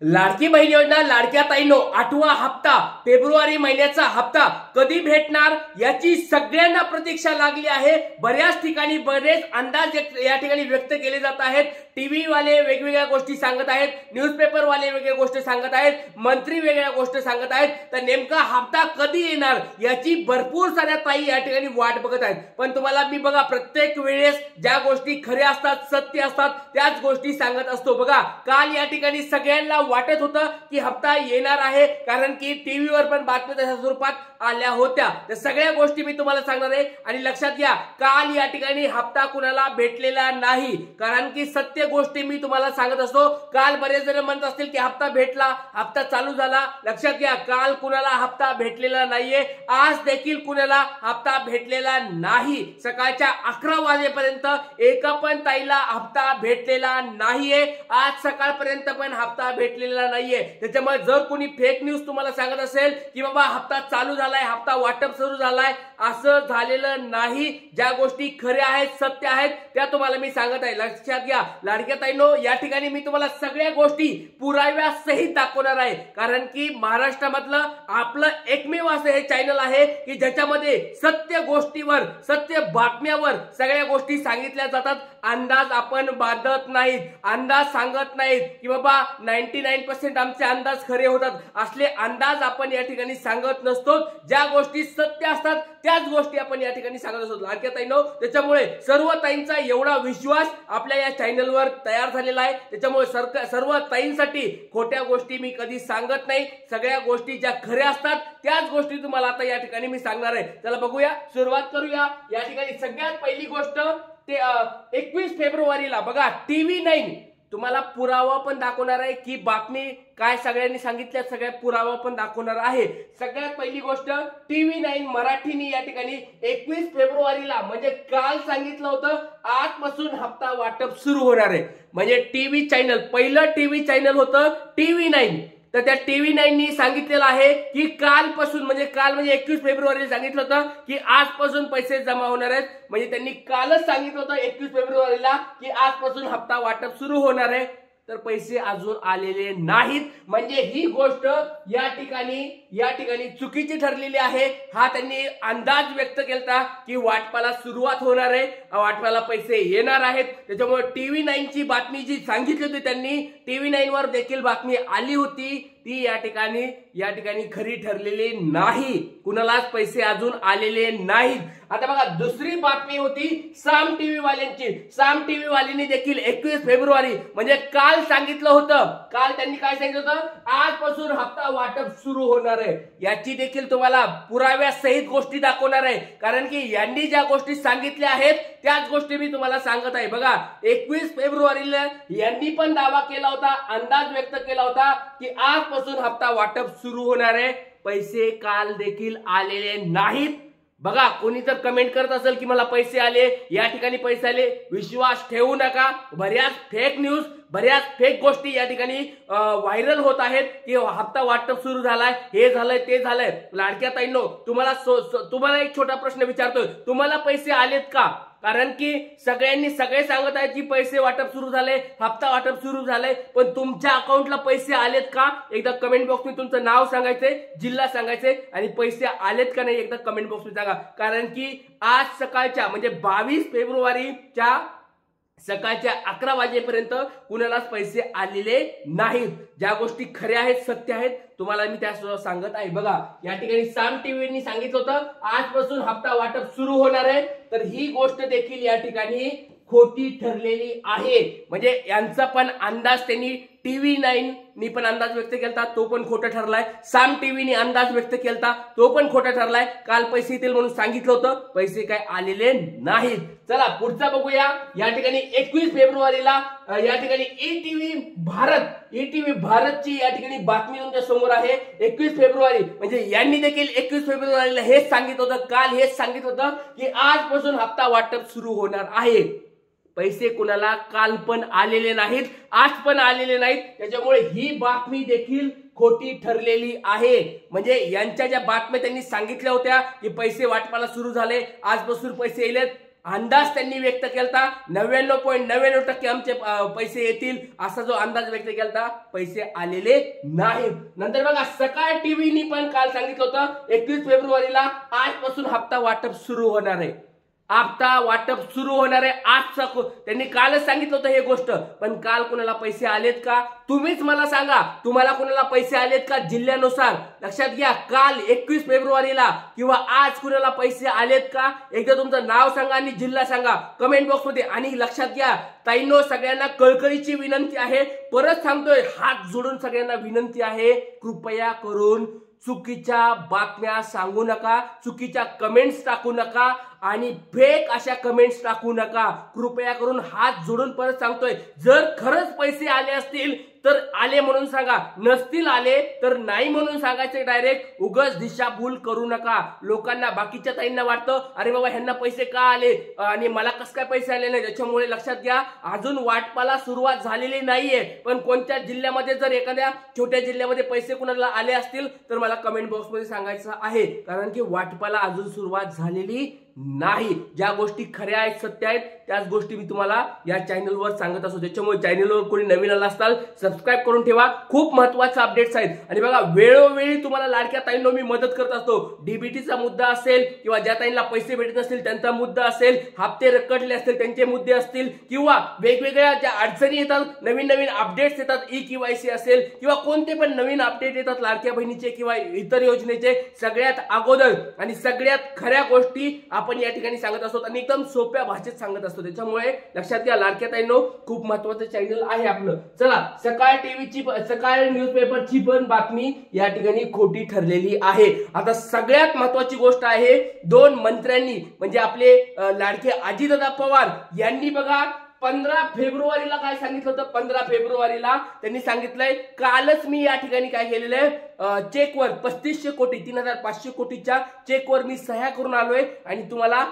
लाडकी बहीण योजना लाडक्या ताईंनो 8वा हप्ता फेब्रुवारी महिन्याचा हप्ता कधी भेटणार याची सगळ्यांना प्रतीक्षा लागली आहे। बऱ्याच ठिकाणी बरेच अंदाज या ठिकाणी व्यक्त केले जात आहेत। टीव्ही वाले वेगवेगळ्या गोष्टी सांगत आहेत, न्यूजपेपर वाले वेगवेगळ्या गोष्टी सांगत आहेत, मंत्री वेगळ्या गोष्टी सांगत आहेत। तर नेमका हप्ता कधी येणार याची भरपूर साऱ्या ताई या ठिकाणी वाट बघत आहेत। पण तुम्हाला मी बघा प्रत्येक वेळेस ज्या गोष्टी खऱ्या असतात, सत्य असतात त्याच गोष्टी सांगत असतो। बघा काल या ठिकाणी सगळ्यांना वाटत होतं की हप्ता येणार आहे, कारण की टीव्हीवर पण बातम्या तशा स्वरूपात आल्या होत्या। तर सगळ्या गोष्टी मी तुम्हाला सांगणार आहे आणि लक्षात घ्या काल या ठिकाणी हप्ता कुणाला भेटलेला नाही, कारण की सत्य गोष्टी मी तुम्हाला सांगत असतो। काल बरेच जण म्हणत असतील की हप्ता भेटला, हप्ता चालू झाला। लक्षात घ्या काल कुणाला हप्ता भेटलेला नाहीये, आज देखील कुणाला हप्ता भेटलेला नाही। सकाळच्या 11 वाजेपर्यंत एका पण ताईला हप्ता भेटलेला नाहीये, आज सकाळपर्यंत पण हप्ता भेटलेला नाहीये। त्याच्यामुळे जर कोणी फेक न्यूज तुम्हाला सांगत असेल की बाबा हप्ता चालू झालाय, हप्ता वाटप सुरू झालाय, असं झालेलं नाही। ज्या गोष्टी खऱ्या आहेत, सत्य आहेत त्या तुम्हाला मी सांगत आहे। लक्षात घ्या लाडक्या ताईंनो, या ठिकाणी मी तुम्हाला सगळ्या गोष्टी पुराव्या सहित दाखवणार आहे, कारण की महाराष्ट्रामधलं आपलं एकमेव असं हे चॅनल आहे की ज्याच्यामध्ये सत्य गोष्टीवर, सत्य बातम्यावर सगळ्या गोष्टी सांगितल्या जातात। अंदाज आपण बांधत नाहीत, अंदाज सांगत नाहीत की बाबा 99% आमचे अंदाज खरे होतात, असले अंदाज आपण या ठिकाणी सांगत नसतो। ज्या गोष्टी सत्य असतात त्याच गोष्टी आपण या ठिकाणी सांगत असतो लाडक्या ताईंनो। त्याच्यामुळे सर्व ताईंचा एवढा विश्वास आपल्या या चॅनलवर तयार झालेला आहे। त्याच्यामुळे सर्व ताईंसाठी खोट्या गोष्टी मी कधी सांगत नाही, सगळ्या गोष्टी ज्या खऱ्या असतात त्याच गोष्टी तुम्हाला आता या ठिकाणी मी सांगणार आहे। चला बघूया, सुरुवात करूया। या ठिकाणी सगळ्यात पहिली गोष्ट ते 21 फेब्रुवारीला बघा TV9 तुम्हाला पुरावा पण दाखवणार आहे की बातमी काय सगळ्यांनी सांगितल्या, सगळ्या पुरावा पण दाखवणार आहे। सगळ्यात पहिली गोष्ट TV9 मराठीने या ठिकाणी 21 फेब्रुवारीला म्हणजे काल सांगितलं होतं आजपासून हप्ता वाटप सुरू होणार आहे। म्हणजे टीव्ही चॅनल, पहिलं टीव्ही चॅनल होतं TV9, तर त्या TV9 नी सांगितलेलं आहे की कालपासून म्हणजे 21 फेब्रुवारीला सांगितलं होतं की आजपासून पैसे जमा होणार आहेत। म्हणजे त्यांनी कालच सांगितलं होतं 21 फेब्रुवारीला की आजपासून हप्ता वाटप सुरू होणार आहे, तर पैसे अजून आलेले नाहीत। म्हणजे ही गोष्ट या ठिकाणी चुकीची ठरलेली आहे। हा त्यांनी अंदाज व्यक्त केलता की वाटपाला सुरुवात होणार आहे, वाटपाला पैसे येणार आहेत। त्याच्यामुळे TV9 ची बातमी जी सांगितली होती त्यांनी, TV9 वर देखील बातमी आली होती, ती या ठिकाणी खरी ठरलेली नाही, कुणालाच पैसे अजून आलेले नाहीत। आता बघा दुसरी बातमी होती साम टीव्ही वाल्यांची। साम टीव्ही वाल्यांनी देखील 21 फेब्रुवारी म्हणजे काल सांगितलं होतं, काल त्यांनी काय सांगितलं होतं आजपासून हप्ता वाटप सुरू होणार आहे। याची देखील तुम्हाला पुराव्या सहित गोष्टी दाखवणार आहे, कारण की यांनी ज्या गोष्टी सांगितल्या आहेत त्याच गोष्टी मी तुम्हाला सांगत आहे। बघा 21 फेब्रुवारीला यांनी पण दावा केला होता, अंदाज व्यक्त केला होता की आजपासून हप्ता वाटप सुरू होणार आहे, पैसे काल देखील आलेले नाहीत। बघा कोणी जर कमेंट करत असेल की मला पैसे आले, या ठिकाणी पैसे आले, विश्वास ठेवू नका। बऱ्याच फेक न्यूज, बऱ्याच फेक गोष्टी या ठिकाणी व्हायरल होत आहेत की हप्ता वाटप सुरू झालाय, हे झालंय, ते झालंय। लाडक्या ताईंनो, तुम्हाला एक छोटा प्रश्न विचारतोय, तुम्हाला पैसे आलेत का? कारण की सगळे सांगत आहेत की पैसे वाटप सुरू झाले, हप्ता वाटप सुरू झाले, पण तुमच्या अकाउंटला पैसे आलेत का? एकदा कमेंट बॉक्स मध्ये तुमचं नाव सांगायचंय, जिल्हा सांगायचंय आणि पैसे आलेत का नाही एकदा कमेंट बॉक्स मध्ये सांगा। कारण की आज सकाळच्या म्हणजे 22 फेब्रुवारीच्या सकाळच्या 11 वाजेपर्यंत कुणालाच पैसे आलेले नाहीत। ज्या गोष्टी खऱ्या आहेत, सत्य आहेत, तुम्हाला मी त्या सांगत आहे। बघा या ठिकाणी साम टीव्हीनी सांगितलं होतं आजपासून हप्ता वाटप सुरू होणार आहे, तर ही गोष्ट देखील या ठिकाणी खोटी ठरलेली आहे। म्हणजे यांचा पण अंदाज त्यांनी TV9 नी पण अंदाज व्यक्त केलता, तो पण खोटा ठरलाय। साम टीव्हीनी अंदाज व्यक्त केलता, तो पण खोटा ठरलाय। काल पैसे येतील म्हणून सांगितलं होतं, पैसे काय आलेले नाहीत। चला पुढचा बघूया। या ठिकाणी 21 फेब्रुवारीला या ठिकाणी ईटीव्ही भारतची या ठिकाणी बातमी तुमच्या समोर आहे। 21 फेब्रुवारी म्हणजे यांनी देखील 21 फेब्रुवारीला हेच सांगितलं होतं, काल हेच सांगितलं होतं की आजपासून हप्ता वाटप सुरू होणार आहे। पैसे कुणाला काल पण आलेले नाहीत, आज पण आलेले नाहीत। त्याच्यामुळे ही बातमी देखील खोटी ठरलेली आहे। म्हणजे यांच्या ज्या बातम्या त्यांनी सांगितल्या होत्या की पैसे वाटपाला सुरू झाले, आजपासून पैसे येलेत, अंदाज त्यांनी व्यक्त केलता 99.99% आमचे पैसे येतील असा जो अंदाज व्यक्त केलता, पैसे आलेले नाहीत. नंतर बघा सकाळ टीव्हीनी पण काल सांगितलं होतं 21 फेब्रुवारीला आजपासून हप्ता वाटप सुरू होणार आहे. हप्ता वाटप सुरू होणार आहे आज. त्यांनी कालच सांगितलं होतं हे गोष्ट, पण काल कुणाला पैसे आलेत का? तुम्हीच मला सांगा, तुम्हाला कुणाला पैसे आलेत का? जिल्ह्यानुसार लक्षात घ्या, काल 21 फेब्रुवारीला किंवा आज कुणाला पैसे आलेत का? एकदा तुमचं नाव सांगा आणि जिल्हा सांगा कमेंट बॉक्स मध्ये. आणि लक्षात घ्या ताईंनो, सगळ्यांना कळकळीची विनंती आहे, परत सांगतोय, हात जोडून सगळ्यांना विनंती आहे, कृपया करून चुकीच्या बातम्या सांगू नका, चुकीच्या कमेंट्स टाकू नका आणि फेक अशा कमेंट्स टाकू नका. कृपया करून हात जोडून परत सांगतोय, जर खरंच पैसे आले असतील तर आले म्हणून सांगा, नसतील आले तर नाही म्हणून सांगायचे डायरेक्ट. उगाच दिशाभूल करू नका. लोकांना, बाकीच्या ताईंना वाटतं अरे बाबा ह्यांना पैसे का आले आणि मला कसं काय पैसे आले नाही. त्याच्यामुळे लक्षात घ्या, अजून वाटपाला सुरुवात झालेली नाहीये, पण कोणत्या जिल्ह्यामध्ये जर एखाद्या छोट्या जिल्ह्यामध्ये पैसे कुणाला आले असतील तर मला कमेंट बॉक्स मध्ये सांगायचं आहे, कारण की वाटपाला अजून सुरुवात झालेली नाही. ज्या गोष्टी खऱ्या आहेत, सत्य आहेत, त्याच गोष्टी मी तुम्हाला या चॅनलवर सांगत असतो. त्याच्यामुळे चॅनलवर कोणी नवीन आला असाल सबस्क्राईब करून ठेवा, खूप महत्त्वाचे अपडेट्स आहेत. आणि बघा वेळोवेळी तुम्हाला लाडक्या ताईंना मी मदत करत असतो. डीबीटीचा मुद्दा असेल किंवा ज्या ताईंना पैसे भेटत नसतील त्यांचा मुद्दा असेल, हप्ते रखडले असतील त्यांचे मुद्दे असतील, किंवा वेगवेगळ्या ज्या अडचणी येतात, नवीन नवीन अपडेट्स येतात, ई-केवायसी असेल किंवा कोणते पण नवीन अपडेट येतात लाडक्या बहिणीचे किंवा इतर योजनेचे, सगळ्यात अगोदर आणि सगळ्यात खऱ्या गोष्टी आपण या ठिकाणी सांगत असतो आणि एकदम सोप्या भाषेत सांगत असतो. त्याच्यामुळे लक्षात घ्या लाडक्या ताईंनो, खूप महत्त्वाचं चॅनल आहे आपलं. चला, सकाळ टीव्हीची, सकाळ न्यूजपेपरची पण बातमी या ठिकाणी खोटी ठरलेली आहे. आता सगळ्यात महत्त्वाची गोष्ट आहे, 2 मंत्र्यांनी म्हणजे आपले लाडके अजितदादा पवार यांनी बघा 15 फेब्रुवारीला काय सांगितलं होतं. 15 फेब्रुवारीला त्यांनी सांगितलंय, कालच मी या ठिकाणी काय केलेलं आहे, चेकवर 3500 कोटी 3500 कोटीच्या चेकवर मी सह्या करून आलोय आणि तुम्हाला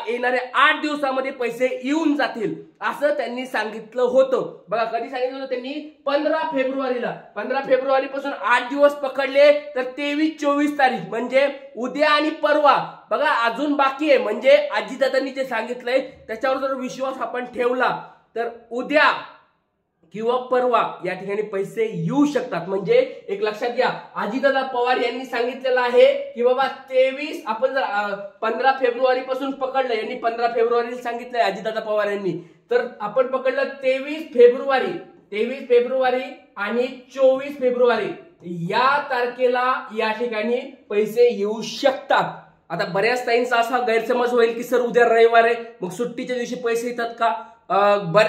येणाऱ्या 8 दिवसामध्ये पैसे येऊन जातील असं त्यांनी सांगितलं होतं. बघा कधी सांगितलं होतं त्यांनी, 15 फेब्रुवारीला. 15 फेब्रुवारी पासून 8 दिवस पकडले तर 23-24 तारीख म्हणजे उद्या आणि परवा. बघा अजून बाकी आहे. म्हणजे अजितदादांनी जे सांगितलंय त्याच्यावर जर विश्वास आपण ठेवला तर उद्या किंवा परवा या ठिकाणी पैसे येऊ शकतात. म्हणजे एक लक्षात घ्या, अजितदादा पवार यांनी सांगितलेलं आहे की बाबा 23, आपण जर 15 फेब्रुवारी पासून पकडलं, यांनी 15 फेब्रुवारी सांगितलंय अजितदादा पवार यांनी, तर आपण पकडलं 23 फेब्रुवारी आणि 24 फेब्रुवारी या तारखेला या ठिकाणी पैसे येऊ शकतात. आता बऱ्याच ताईंचा असा गैरसमज होईल की सर उद्या रविवार आहे, मग सुट्टीच्या दिवशी पैसे येतात का?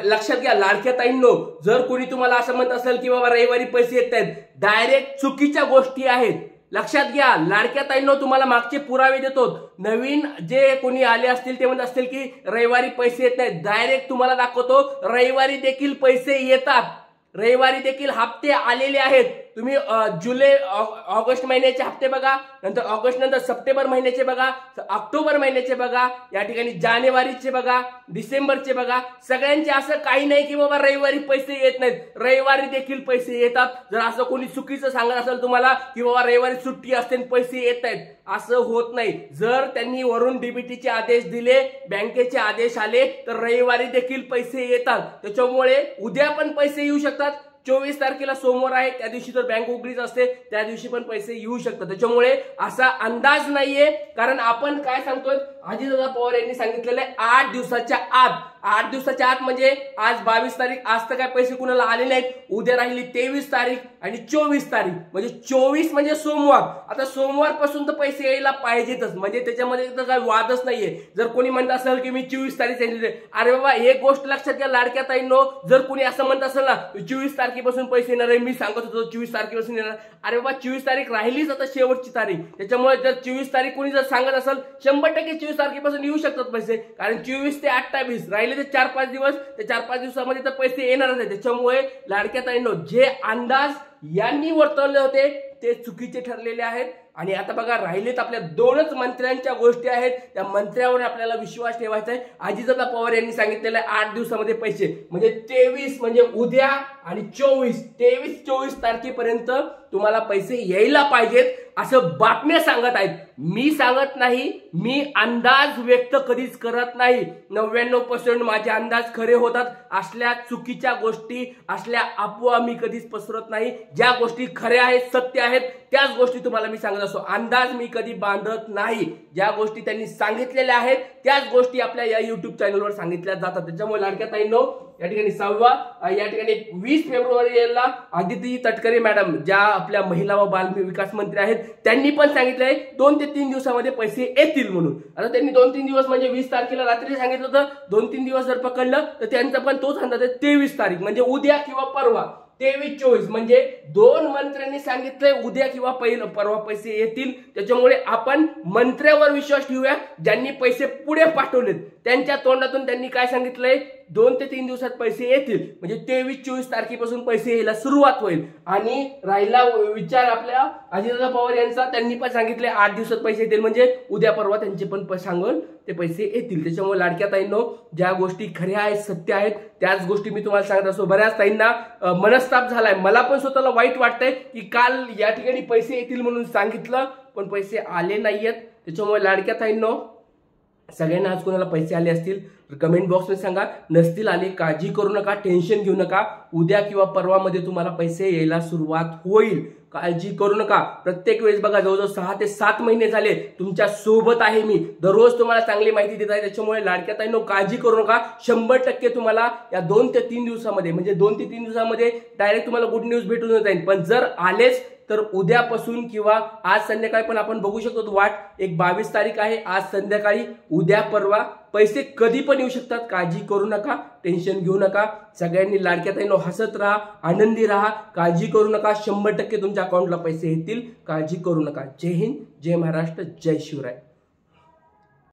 लक्षात घ्या लाडक्या ताईंनो, जर कोणी तुम्हाला असं म्हणत असेल की बाबा रविवारी पैसे येत आहेत, डायरेक्ट चुकीच्या गोष्टी आहेत. लक्षात घ्या लाडक्या ताईंनो, तुम्हाला मागचे पुरावे देतो. नवीन जे कोणी आले असतील ते म्हणत असतील की रविवारी पैसे येत नाहीत, डायरेक्ट तुम्हाला दाखवतो रविवारी देखील पैसे येतात. रविवारी देखील हप्ते आलेले आहेत. तुम्ही जुलै ऑगस्ट महिन्याचे हप्ते बघा, नंतर ऑगस्ट नंतर सप्टेंबर महिन्याचे बघा, ऑक्टोबर महिन्याचे बघा, या ठिकाणी जानेवारीचे बघा, डिसेंबरचे बघा. सगळ्यांचे असं काही नाही की बाबा रविवारी पैसे येत नाहीत, रविवारी देखील पैसे येतात. जर असं कोणी चुकीचं सांगत असेल तुम्हाला की बाबा रविवारी सुट्टी असते पैसे येत नाहीत, असं होत नाही. जर त्यांनी वरून डीबीटीचे आदेश दिले, बँकेचे आदेश आले तर रविवारी देखील पैसे येतात. त्याच्यामुळे उद्या पण पैसे येऊ शकतात. 24 तारखेला सोमवार आहे, त्या दिवशी तर बँक उघडीच असते, त्या दिवशी पण पैसे येऊ शकतात. त्याच्यामुळे असा अंदाज नाहीये, कारण आपण काय सांगतोय, अजितदादा पवार यांनी सांगितलेलं आहे 8 दिवसाच्या आत. 8 दिवसाच्या आत म्हणजे आज 22 तारीख, आज तर काय पैसे कुणाला आले नाहीत. उद्या राहिली 23 तारीख आणि 24 तारीख, म्हणजे 24 म्हणजे सोमवार. आता सोमवार पासून तर पैसे यायला पाहिजेतच, म्हणजे त्याच्यामध्ये तर काही वादच नाहीये. जर कोणी म्हणत असेल की मी 24 तारीख सांगितले, अरे बाबा एक गोष्ट लक्षात घ्या लाडक्या ताईंनो, जर कोणी असं म्हणत असेल ना 24 तारखेपासून पैसे येणार आहे, मी सांगत होतो 24 तारखेपासून येणार, अरे बाबा 24 तारीख राहिलीच आता शेवटची तारीख. त्याच्यामुळे जर 24 तारीख कोणी जर सांगत असेल, 100% 24 तारखेपासून येऊ शकतात पैसे, कारण 24 ते 28 राहिले ते 4-5 दिवस, ते 4-5 दिवसामध्ये तर पैसे येणारच आहे. त्याच्यामुळे लाडक्या ताईंनो, जे अंदाज यांनी वर्तवले होते ते चुकीचे ठरलेले आहेत. आणि आता बघा राहिलेत आपल्या 2च मंत्र्यांच्या गोष्टी आहेत, त्या मंत्र्यावर आपल्याला विश्वास ठेवायचा आहे. अजितदादा पवार यांनी सांगितलेलं आहे 8 दिवसामध्ये पैसे, म्हणजे 23 म्हणजे उद्या आणि 23-24 तारखेपर्यंत तुम्हाला पैसे यायला पाहिजेत असं बातम्या सांगत आहेत। मी सांगत नाही, मी अंदाज व्यक्त कधीच करत नाही। 99% माझे अंदाज खरे होतात। असल्या चुकीच्या गोष्टी, असल्या अफवा मी कधीच पसरवत नाही। ज्या गोष्टी खऱ्या आहेत, सत्य आहेत, त्याच गोष्टी तुम्हाला मी सांगत असतो। अंदाज मी कधी बांधत नाही। ज्या गोष्टी त्यांनी सांगितलेल्या आहेत त्याच गोष्टी आपल्या या YouTube चॅनलवर सांगितल्या जातात। त्याच्यामुळे लाडक्या ताईंनो, या ठिकाणी 20 फेब्रुवारीला आदिती तटकरे मॅडम ज्या आपल्या महिला व बाल विकास मंत्री आहेत, त्यांनी पण सांगितलंय 2 ते 3 दिवसामध्ये पैसे येतील म्हणून। आता त्यांनी 2-3 दिवस म्हणजे 20 तारखेला रात्री सांगितलं होतं, 2-3 दिवस जर पकडलं तर त्यांचा पण तोच अंदाज आहे 23 तारीख म्हणजे उद्या किंवा परवा। 23-24 म्हणजे 2 मंत्र्यांनी सांगितलंय उद्या किंवा परवा पैसे येतील। त्याच्यामुळे आपण मंत्र्यावर विश्वास ठेवूया, ज्यांनी पैसे पुढे पाठवलेत त्यांच्या तोंडातून त्यांनी काय सांगितलंय 2 ते 3 दिवसात पैसे येतील म्हणजे 23-24 तारखेपासून पैसे यायला सुरुवात होईल। आणि राहिला विचार आपल्या अजितदादा पवार यांचा, त्यांनी पण सांगितले 8 दिवसात पैसे येतील म्हणजे उद्या परवा त्यांचे पण सांगून ते पैसे येतील। त्याच्यामुळे लाडक्या ताईंनो, ज्या गोष्टी खऱ्या आहेत, सत्य आहेत, त्याच गोष्टी मी तुम्हाला सांगत असतो। बऱ्याच ताईंना मनस्ताप झालाय, मला पण स्वतःला वाईट वाटतंय की काल या ठिकाणी पैसे येतील म्हणून सांगितलं पण पैसे आले नाहीयेत। त्याच्यामुळे लाडक्या ताईंनो, सगळ्यांना आज कोणाला पैसे आले असतील तर कमेंट बॉक्समध्ये सांगा, नसतील आले काळजी करू नका, टेन्शन घेऊ नका, उद्या किंवा परवा मध्ये तुम्हाला पैसे यायला सुरुवात होईल। काळजी करू नका। प्रत्येक वेळेस बघा, जवळजवळ 6 ते 7 महिने झाले तुमच्या सोबत आहे मी, दररोज तुम्हाला चांगली माहिती देत आहे। त्याच्यामुळे लाडक्या ताईंनो, काळजी करू नका। 100% तुम्हाला या 2 ते 3 दिवसामध्ये म्हणजे 2 ते 3 दिवसामध्ये डायरेक्ट तुम्हाला गुड न्यूज भेटून जाईल। पण जर आलेच तर उद्यापासून किंवा आज संध्याकाळी पण आपण बघू शकतो वाट, एक 22 तारीख आहे, आज संध्याकाळी, उद्या परवा पैसे कधी पण येऊ शकतात। काळजी करू नका, टेन्शन घेऊ नका। सगळ्यांनी लाडक्या ताईंनो हसत राहा, आनंदी राहा, काळजी करू नका। 100% तुमच्या अकाउंटला पैसे येतील, काळजी करू नका। जय हिंद, जय महाराष्ट्र, जय शिवराय।